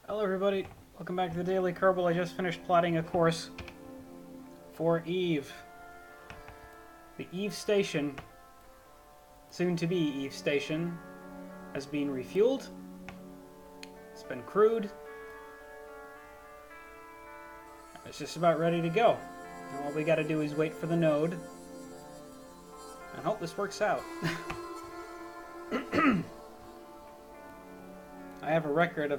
Hello everybody, welcome back to the Daily Kerbal. I just finished plotting a course for Eve. The Eve Station, soon to be Eve Station, has been refueled. It's been crewed. It's just about ready to go. And all we gotta do is wait for the node and hope this works out. I have a record of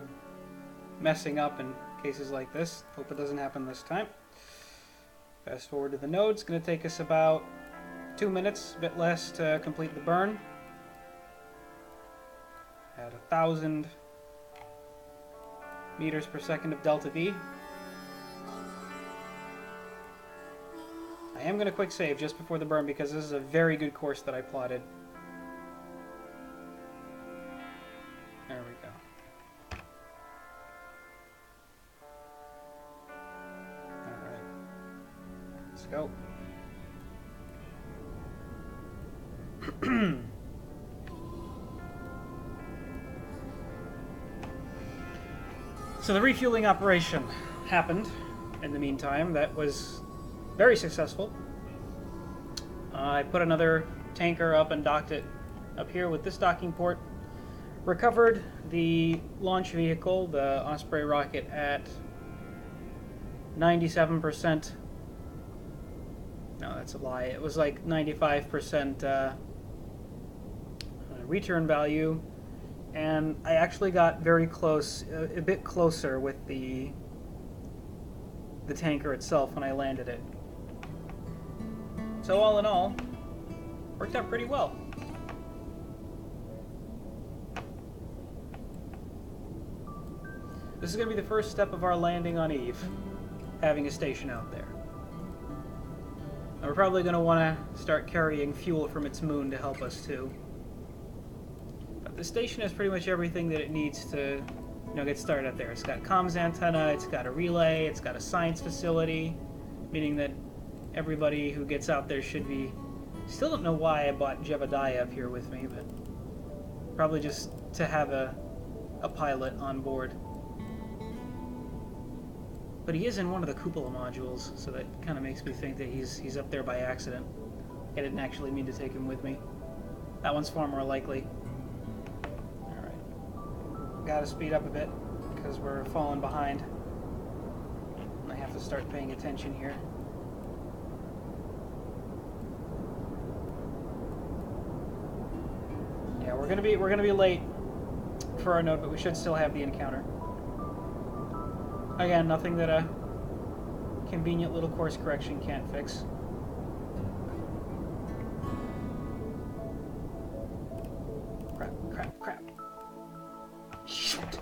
messing up in cases like this. Hope it doesn't happen this time. Fast forward to the node. It's going to take us about 2 minutes, a bit less, to complete the burn. At 1,000 meters per second of delta V. I am going to quick save just before the burn because this is a very good course that I plotted. There we go. Let's go. So the refueling operation happened in the meantime. That was very successful. I put another tanker up and docked it up here with this docking port. Recovered the launch vehicle, the Osprey rocket, at 97%. No, that's a lie. It was like 95% return value, and I actually got very close, a bit closer with the tanker itself when I landed it. So all in all, worked out pretty well. This is going to be the first step of our landing on Eve, having a station out there. And we're probably going to want to start carrying fuel from its moon to help us too. But the station has pretty much everything that it needs to, get started out there. It's got comms antenna, it's got a relay, it's got a science facility, meaning that everybody who gets out there should be... Still don't know why I bought Jebediah up here with me, but probably just to have a pilot on board. But he is in one of the cupola modules, so that kind of makes me think that he's up there by accident. I didn't actually mean to take him with me. That one's far more likely. Alright. Gotta speed up a bit, because we're falling behind. I have to start paying attention here. Yeah, we're gonna be late for our node, but we should still have the encounter. Again, nothing that a convenient little course correction can't fix. Crap, crap, crap. Shoot!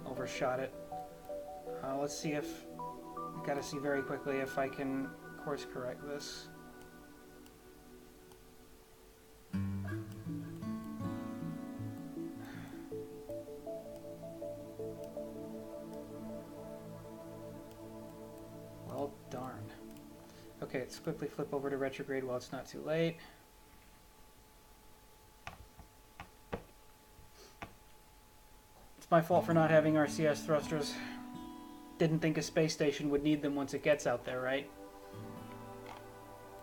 Overshot it. Let's see if... Gotta see very quickly if I can course correct this. Darn. Okay, let's quickly flip over to retrograde while it's not too late. It's my fault for not having RCS thrusters. Didn't think a space station would need them once it gets out there, right?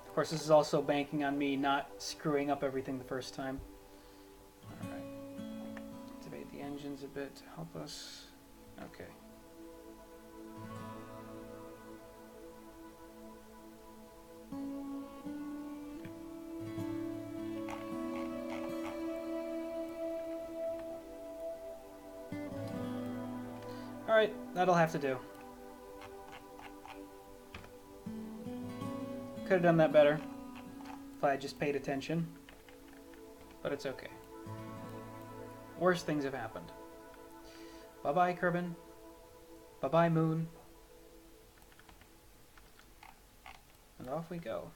Of course, this is also banking on me not screwing up everything the first time. Alright. Activate the engines a bit to help us. Okay. Alright, that'll have to do. Could have done that better if I had just paid attention. But it's okay. Worse things have happened. Bye-bye, Kerbin. Bye-bye, Moon. And off we go.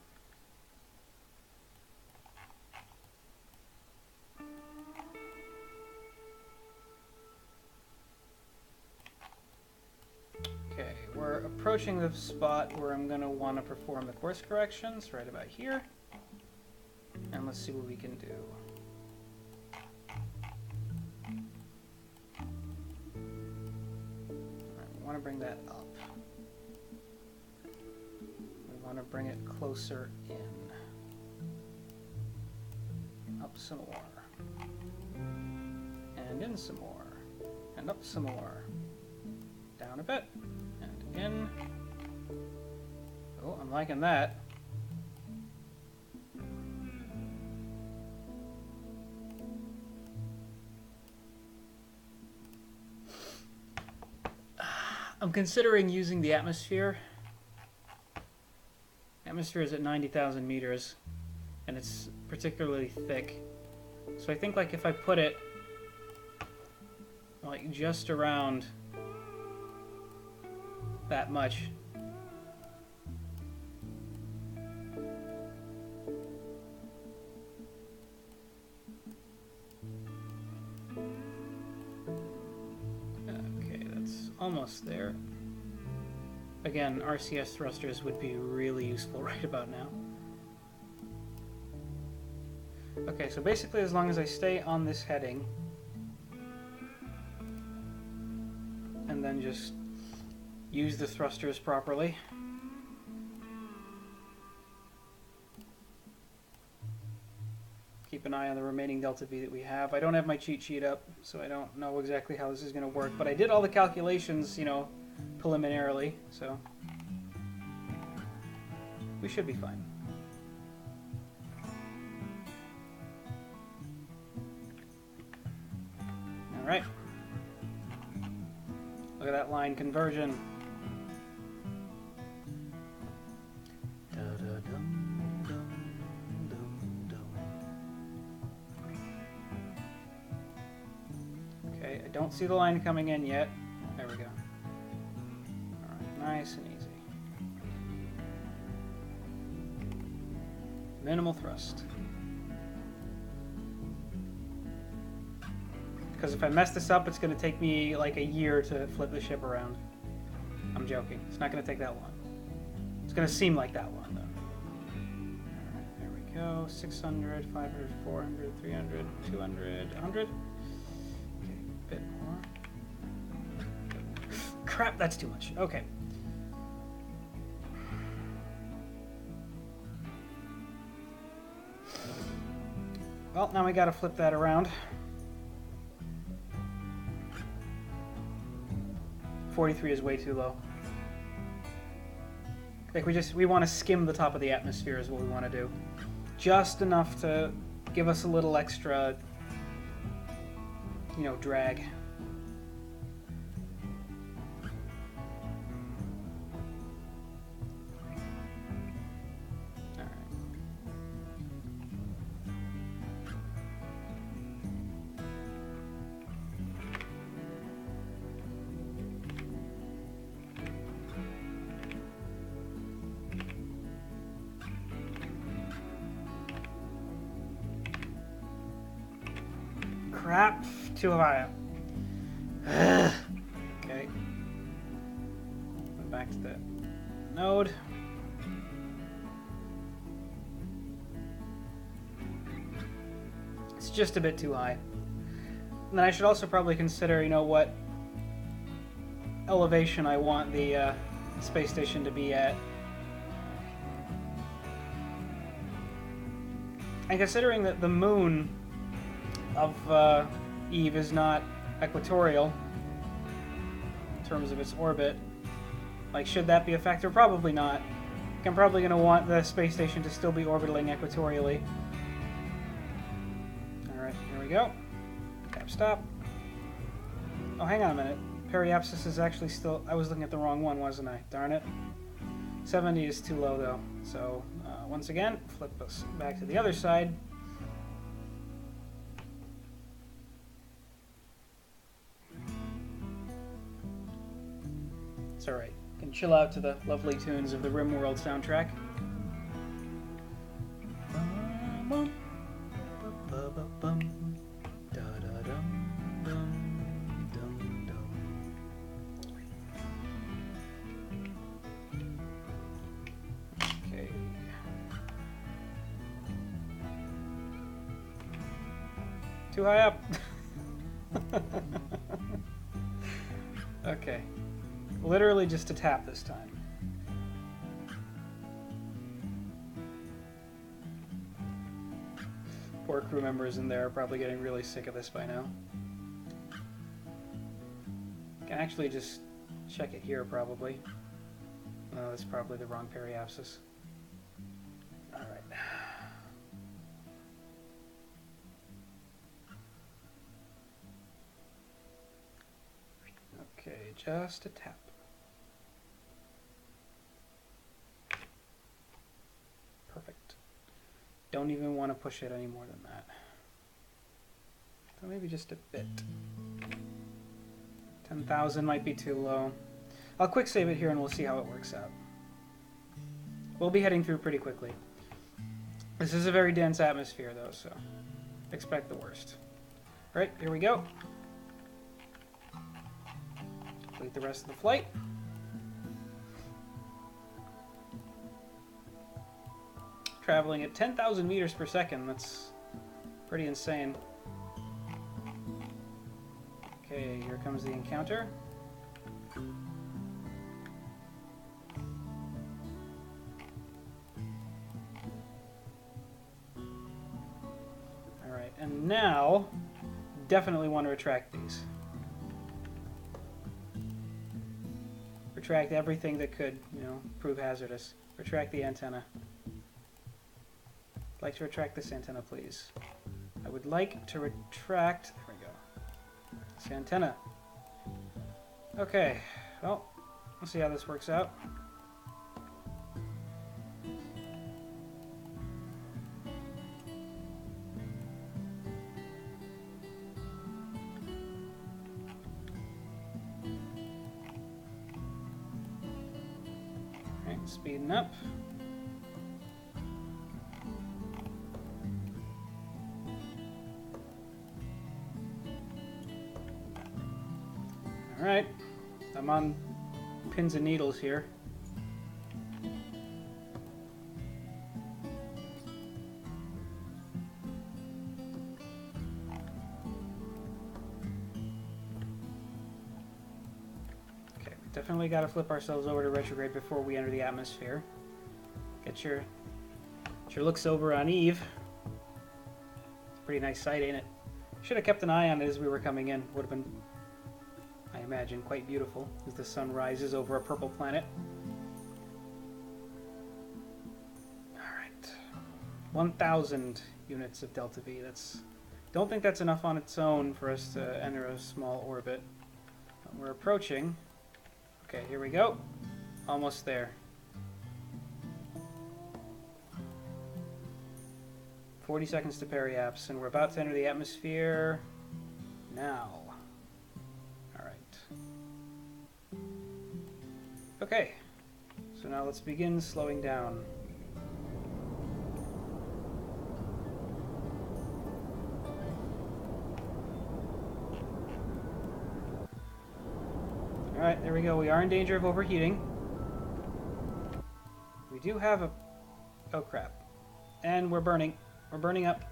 Okay, we're approaching the spot where I'm going to want to perform the course corrections, right about here. And let's see what we can do. Alright, we want to bring that up. We want to bring it closer in. Up some more. And in some more. And up some more. Down a bit. And in. Oh, I'm liking that. I'm considering using the atmosphere. Atmosphere is at 90,000 meters, and it's particularly thick. So I think, like, if I put it like just around that much. Okay, that's almost there. Again, RCS thrusters would be really useful right about now. Okay, so basically as long as I stay on this heading, and then just use the thrusters properly. Keep an eye on the remaining delta V that we have. I don't have my cheat sheet up, so I don't know exactly how this is going to work, but I did all the calculations, you know, preliminarily, so we should be fine. All right. Look at that line conversion. Okay, I don't see the line coming in yet. There we go. All right, nice and easy. Minimal thrust. Because if I mess this up, it's going to take me like a year to flip the ship around. I'm joking. It's not going to take that long. It's going to seem like that long, though. Alright, there we go. 600, 500, 400, 300, 200, 100. Okay, a bit more. Crap, that's too much. Okay. Well, now we got to flip that around. 43 is way too low. Like we want to skim the top of the atmosphere is what we want to do. Just enough to give us a little extra, you know, drag. Crap, too high. Okay. Back to the node. It's just a bit too high. And then I should also probably consider, you know, what elevation I want the space station to be at. And considering that the moon of Eve is not equatorial in terms of its orbit, like, should that be a factor? Probably not. I'm probably going to want the space station to still be orbiting equatorially. Alright, here we go. Tap stop. Oh, hang on a minute. Periapsis is actually still... I was looking at the wrong one, wasn't I? Darn it. 70 is too low, though. So, once again, flip us back to the other side. It's alright. Can chill out to the lovely tunes of the RimWorld soundtrack. Okay. Too high up. Okay. Literally just a tap this time. Poor crew members in there are probably getting really sick of this by now. Can actually just check it here, probably. No, that's probably the wrong periapsis. Alright. Okay, just a tap. Perfect. Don't even want to push it any more than that. So maybe just a bit. 10,000 might be too low. I'll quick save it here and we'll see how it works out. We'll be heading through pretty quickly. This is a very dense atmosphere though, so expect the worst. Alright, here we go. Complete the rest of the flight. Traveling at 10,000 meters per second, that's pretty insane. Okay, here comes the encounter. Alright, and now, definitely want to retract these. Retract everything that could, you know, prove hazardous. Retract the antenna. I'd like to retract this antenna, please. I would like to retract... There we go. This antenna. Okay. Well, we'll see how this works out. Alright, speeding up. Alright, I'm on pins and needles here. Okay, we definitely got to flip ourselves over to retrograde before we enter the atmosphere. Get your looks over on Eve. It's a pretty nice sight, ain't it? Should have kept an eye on it as we were coming in. Would have been, I imagine, quite beautiful as the sun rises over a purple planet. Alright. 1,000 units of delta V. Don't think that's enough on its own for us to enter a small orbit. But we're approaching. Okay, here we go. Almost there. 40 seconds to periaps, and we're about to enter the atmosphere now. Okay, so now let's begin slowing down. Alright, there we go. We are in danger of overheating. We do have a... Oh crap. And we're burning. We're burning up.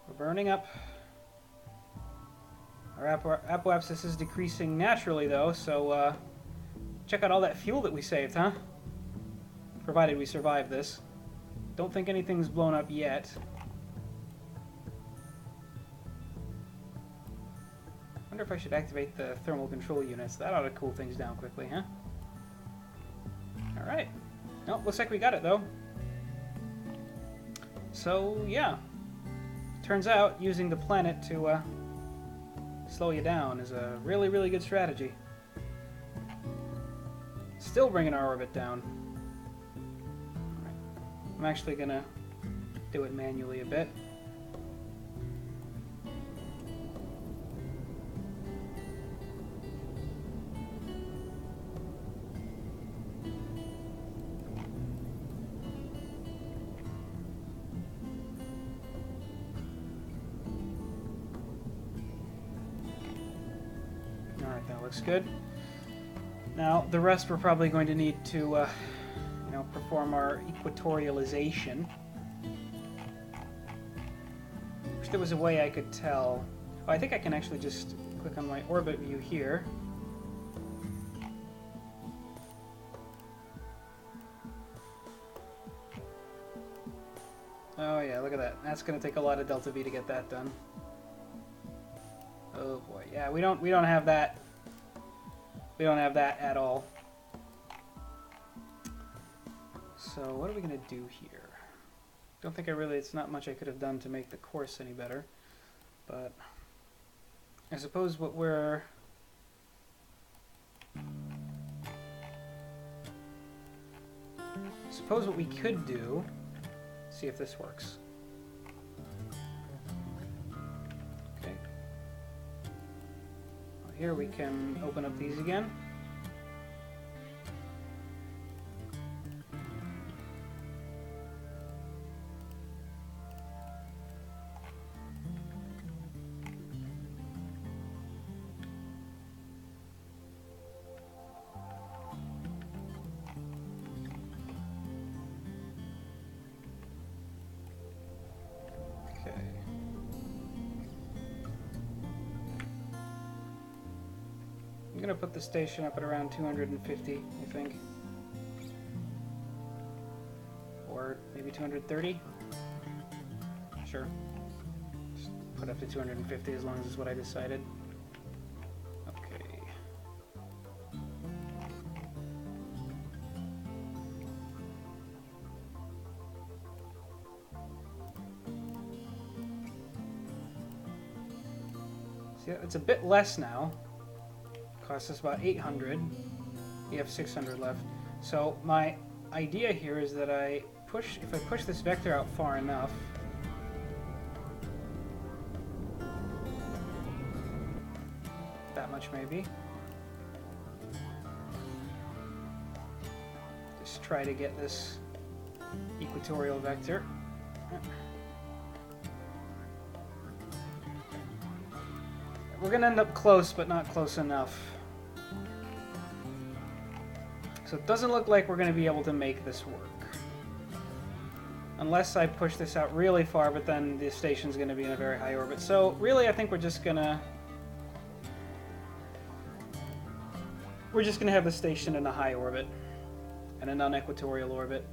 We're burning up. Our apoapsis is decreasing naturally though, so check out all that fuel that we saved, huh? Provided we survive this. Don't think anything's blown up yet. Wonder if I should activate the thermal control units. That ought to cool things down quickly, huh? Alright. Nope, looks like we got it though. So, yeah. Turns out using the planet to slow you down is a really, really good strategy. Still bringing our orbit down. Alright. I'm actually gonna do it manually a bit. Alright, that looks good. Now, the rest we're probably going to need to, you know, perform our equatorialization. We're Wish there was a way I could tell. Oh, I think I can actually just click on my orbit view here. Oh yeah, look at that. That's gonna take a lot of delta V to get that done. Oh boy, yeah, we don't have that. We don't have that at all. So what are we gonna do here? Don't think it's not much I could have done to make the course any better, but I suppose what we could do, see if this works. Okay. Well, here we can open up these again. I'm going to put the station up at around 250, I think. Or maybe 230? Sure. Just put up to 250 as long as is what I decided. Okay. See, it's a bit less now. Costs us about 800. We have 600 left. So my idea here is that if I push this vector out far enough, that much maybe. Just try to get this equatorial vector. We're gonna end up close, but not close enough. So it doesn't look like we're going to be able to make this work. Unless I push this out really far, but then the station's going to be in a very high orbit. So really I think we're just going to have the station in a high orbit and a non-equatorial orbit.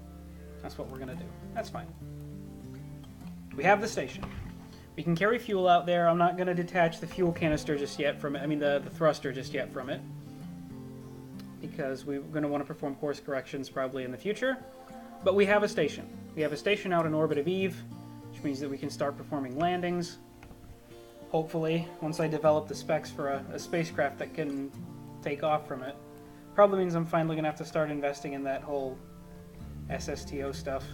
That's what we're going to do. That's fine. We have the station. We can carry fuel out there. I'm not going to detach the fuel canister just yet from it. I mean the thruster just yet from it, because we're going to want to perform course corrections probably in the future. But we have a station. We have a station out in orbit of Eve, which means that we can start performing landings. Hopefully, once I develop the specs for a spacecraft that can take off from it. Probably means I'm finally going to have to start investing in that whole SSTO stuff.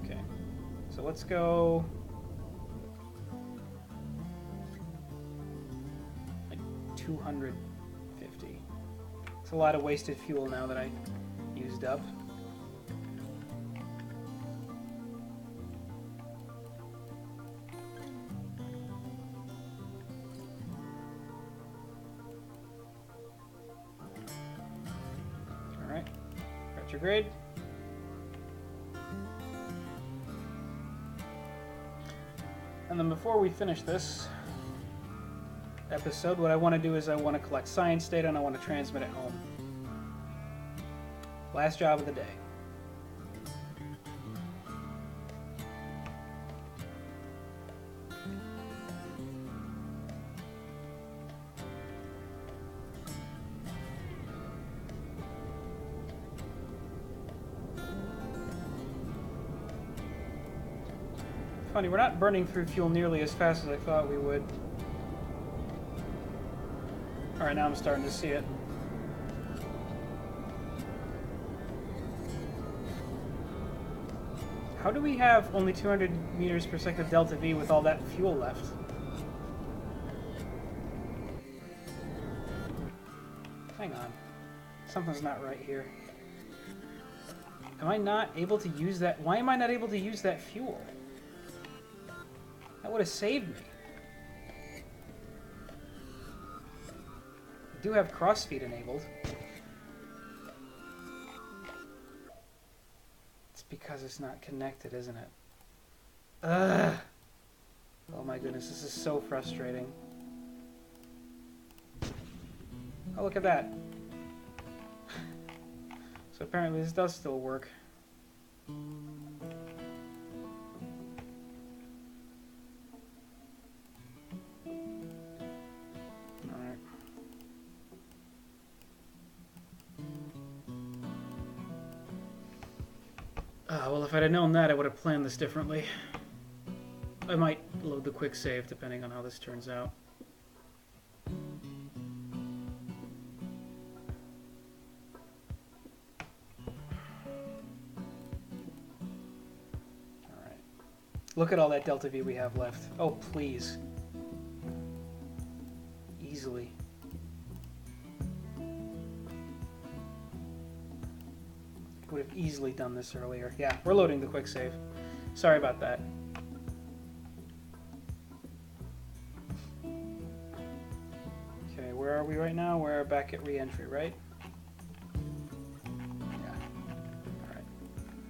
Okay, so let's go like 250. It's a lot of wasted fuel now that I used up. Alright, retrograde. And then before we finish this episode, what I want to do is I want to collect science data and I want to transmit it home. Last job of the day. Funny, we're not burning through fuel nearly as fast as I thought we would. Alright, now I'm starting to see it. How do we have only 200 meters per second delta V with all that fuel left? Hang on. Something's not right here. Am I not able to use that? Why am I not able to use that fuel? That would have saved me. I do have crossfeed enabled. It's because it's not connected, isn't it? Ugh. Oh my goodness, this is so frustrating. Oh, look at that. So apparently this does still work. Alright. Well, if I'd have known that, I would have planned this differently. I might load the quick save depending on how this turns out. Alright. Look at all that delta V we have left. Oh, please. Easily. Would have easily done this earlier. Yeah, we're loading the quick save. Sorry about that. Okay, where are we right now? We're back at re-entry, right? Yeah. Alright.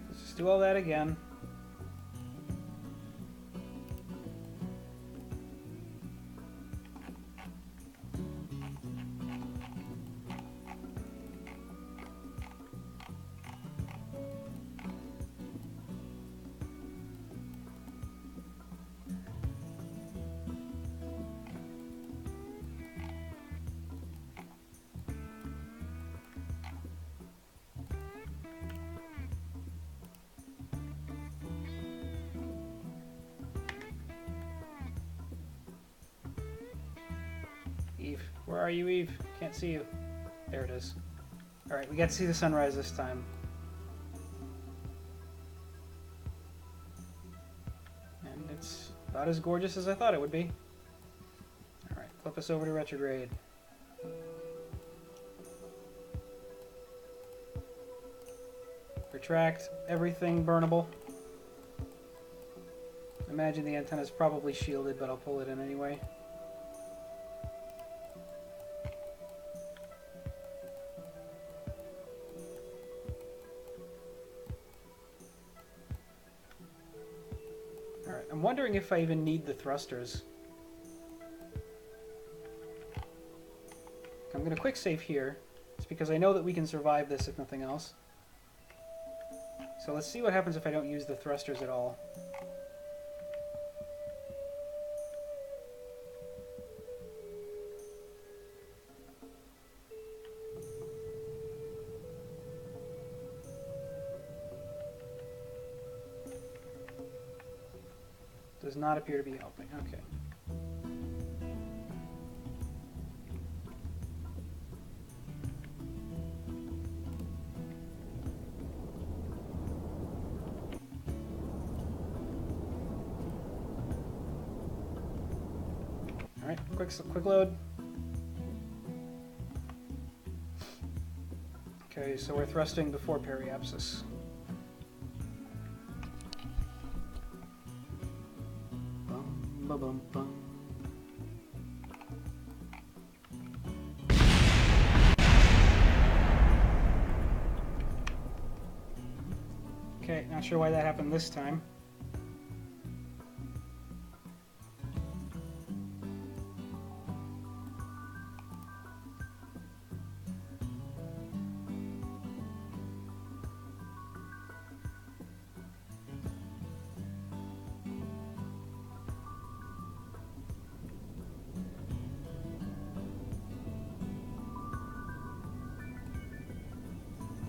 Let's just do all that again. Eve. Where are you, Eve? Can't see you. There it is. Alright, we get to see the sunrise this time. And it's about as gorgeous as I thought it would be. Alright, flip us over to retrograde. Retract everything burnable. Imagine the antenna's probably shielded, but I'll pull it in anyway. Alright, I'm wondering if I even need the thrusters. I'm going to quick save here. It's because I know that we can survive this if nothing else. So let's see what happens if I don't use the thrusters at all. Does not appear to be helping. Okay. Alright, quick load. Okay, so we're thrusting before periapsis. Bum, bum. Okay, not sure why that happened this time.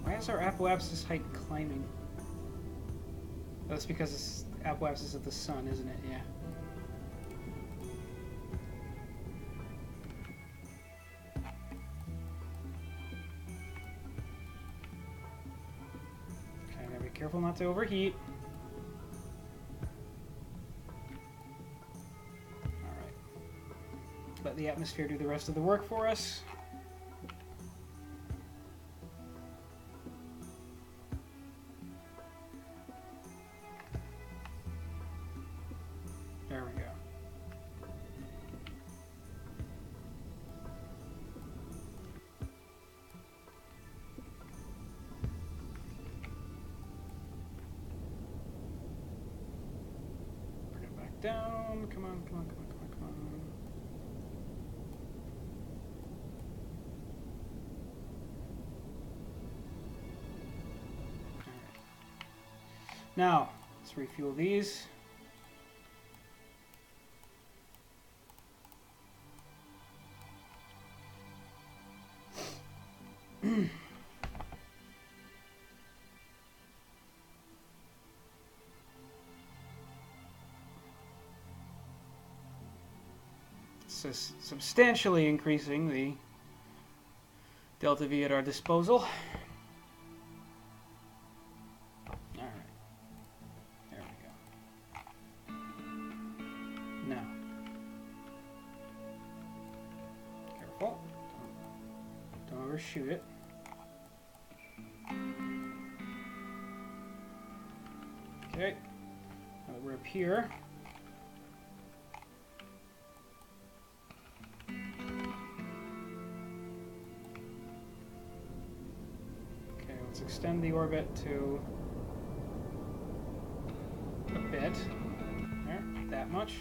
Why is our apoapsis height climbing? That's because it's apoapsis of the sun, isn't it? Yeah. Okay, gotta be careful not to overheat. Alright. Let the atmosphere do the rest of the work for us. There we go. Bring it back down. Come on, come on, come on, come on, come on. Alright. Now, let's refuel these. Substantially increasing the delta V at our disposal. Alright. There we go. Now. Careful. Don't overshoot it. Okay. Now that we're up here. Let's extend the orbit to a bit. There, that much.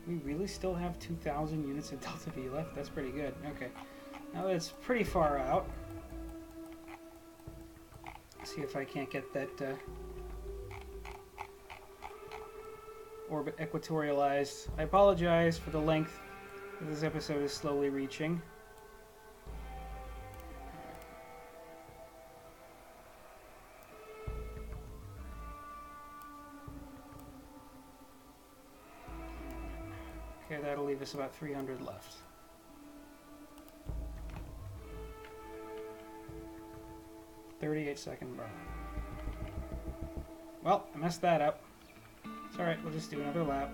We really still have 2,000 units of delta V left? That's pretty good. Okay. Now it's pretty far out. Let's see if I can't get that orbit equatorialized. I apologize for the length that this episode is slowly reaching. Okay, that'll leave us about 300 left. .38-second burn. Well, I messed that up. It's alright, we'll just do another lap.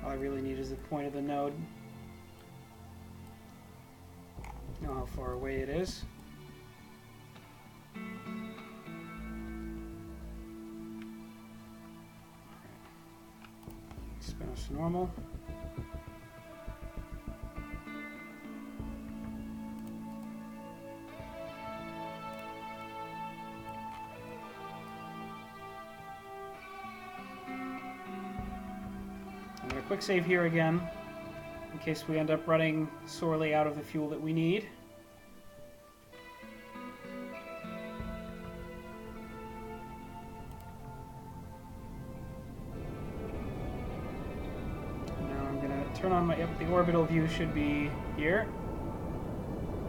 All I really need is the point of the node. Know how far away it is. Spin us to normal. I'm going to quick save here again, in case we end up running sorely out of the fuel that we need. Now I'm going to turn on my, the orbital view should be here.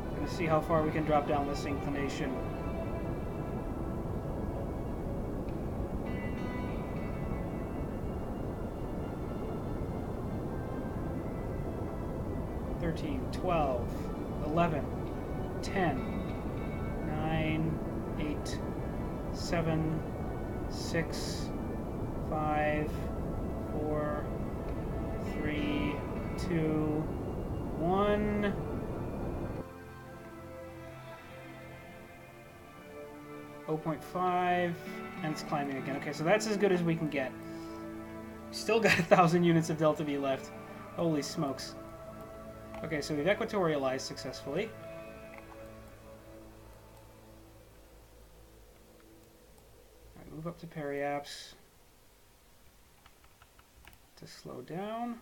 I'm going to see how far we can drop down this inclination. $13, $12, $11, $10, $9, $8, $7, $6, $5, $4, $3, $2, $1. .5, and it's climbing again. Okay, so that's as good as we can get. Still got 1,000 units of delta V left. Holy smokes. Okay, so we've equatorialized successfully. All right, move up to periaps to slow down.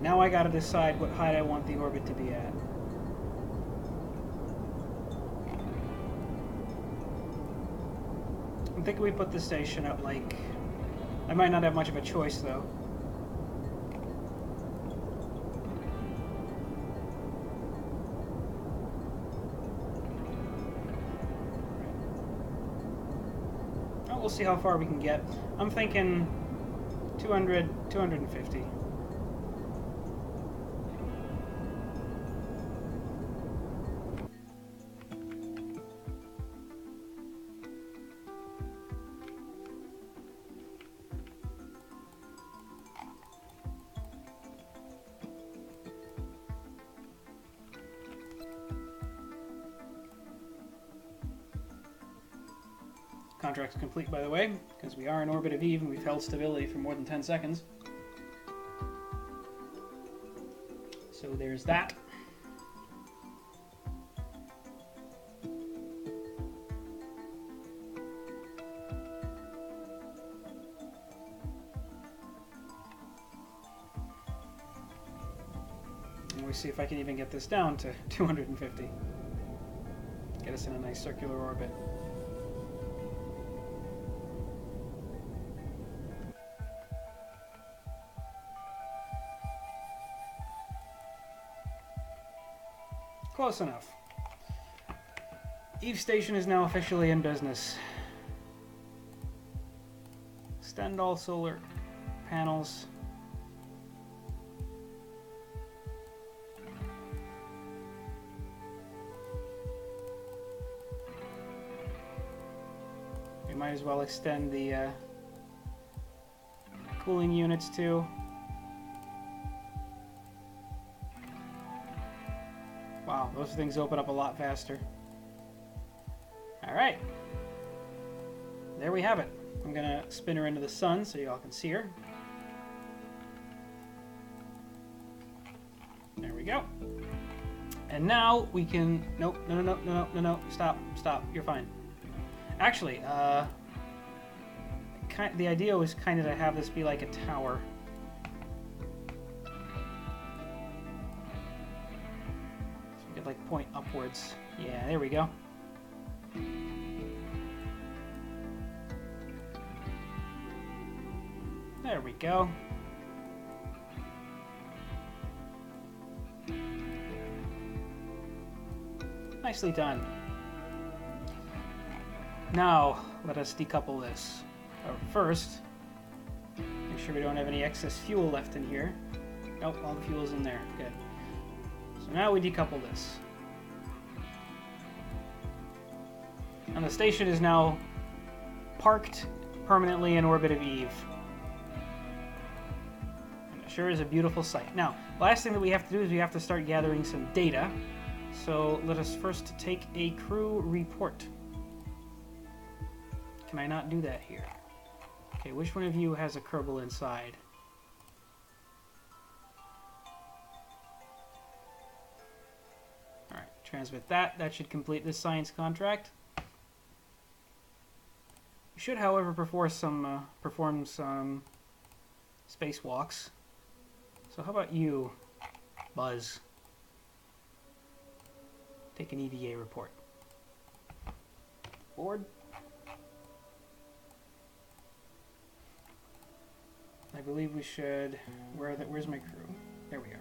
Now I gotta decide what height I want the orbit to be at. I'm thinking we put the station up like... I might not have much of a choice though. Oh, we'll see how far we can get. I'm thinking 200, 250. Contract's complete, by the way, because we are in orbit of Eve and we've held stability for more than 10 seconds. So there's that. And we see if I can even get this down to 250. Get us in a nice circular orbit. Close enough. Eve Station is now officially in business. Extend all solar panels. We might as well extend the cooling units too. Wow, those things open up a lot faster. Alright. There we have it. I'm going to spin her into the sun so y'all can see her. There we go. And now we can... Nope, no, stop, you're fine. Actually, the idea was kind of to have this be like a tower. Like point upwards. Yeah, there we go. There we go. Nicely done. Now, let us decouple this. First, make sure we don't have any excess fuel left in here. Nope, all the fuel's in there. Good. So now we decouple this. And the station is now parked permanently in orbit of Eve. And it sure is a beautiful sight. Now, last thing that we have to do is we have to start gathering some data. So let us first take a crew report. Can I not do that here? Okay, which one of you has a Kerbal inside? Alright, transmit that. That should complete this science contract. We should, however, perform some spacewalks. So how about you, Buzz? Take an EVA report. Board. I believe we should... Where's my crew? There we are.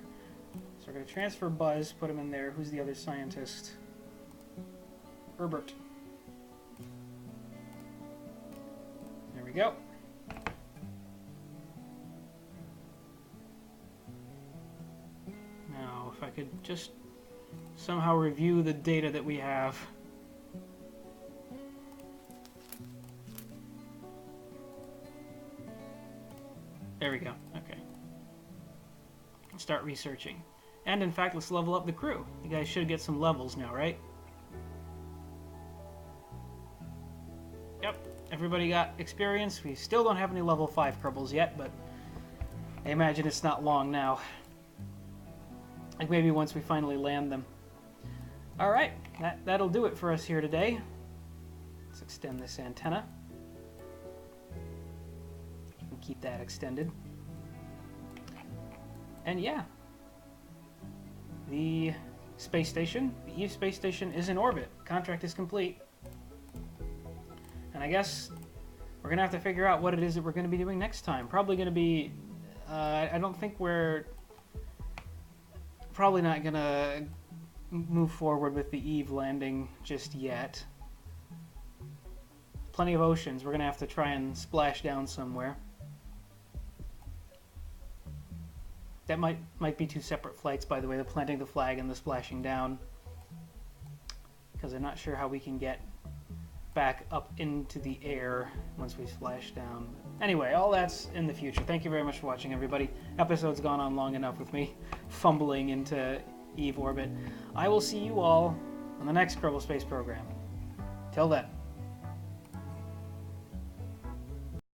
So we're going to transfer Buzz, put him in there. Who's the other scientist? Herbert. There we go. Now, if I could just somehow review the data that we have. There we go. Okay. Start researching. And in fact, let's level up the crew. You guys should get some levels now, right? Yep. Everybody got experience. We still don't have any level 5 Kerbals yet, but I imagine it's not long now. Like maybe once we finally land them. Alright, that'll do it for us here today. Let's extend this antenna. Keep that extended. And yeah, the space station, the Eve space station, is in orbit. Contract is complete. And I guess we're gonna have to figure out what it is that we're gonna be doing next time. Probably gonna be, I don't think we're probably not gonna move forward with the Eve landing just yet. plenty of oceans. We're going to have to try and splash down somewhere. That might be two separate flights, by the way, the planting the flag and the splashing down. Because I'm not sure how we can get back up into the air once we splash down. Anyway, all that's in the future. Thank you very much for watching, everybody. Episode's gone on long enough with me fumbling into Eve orbit. I will see you all on the next Kerbal Space Program. Till then.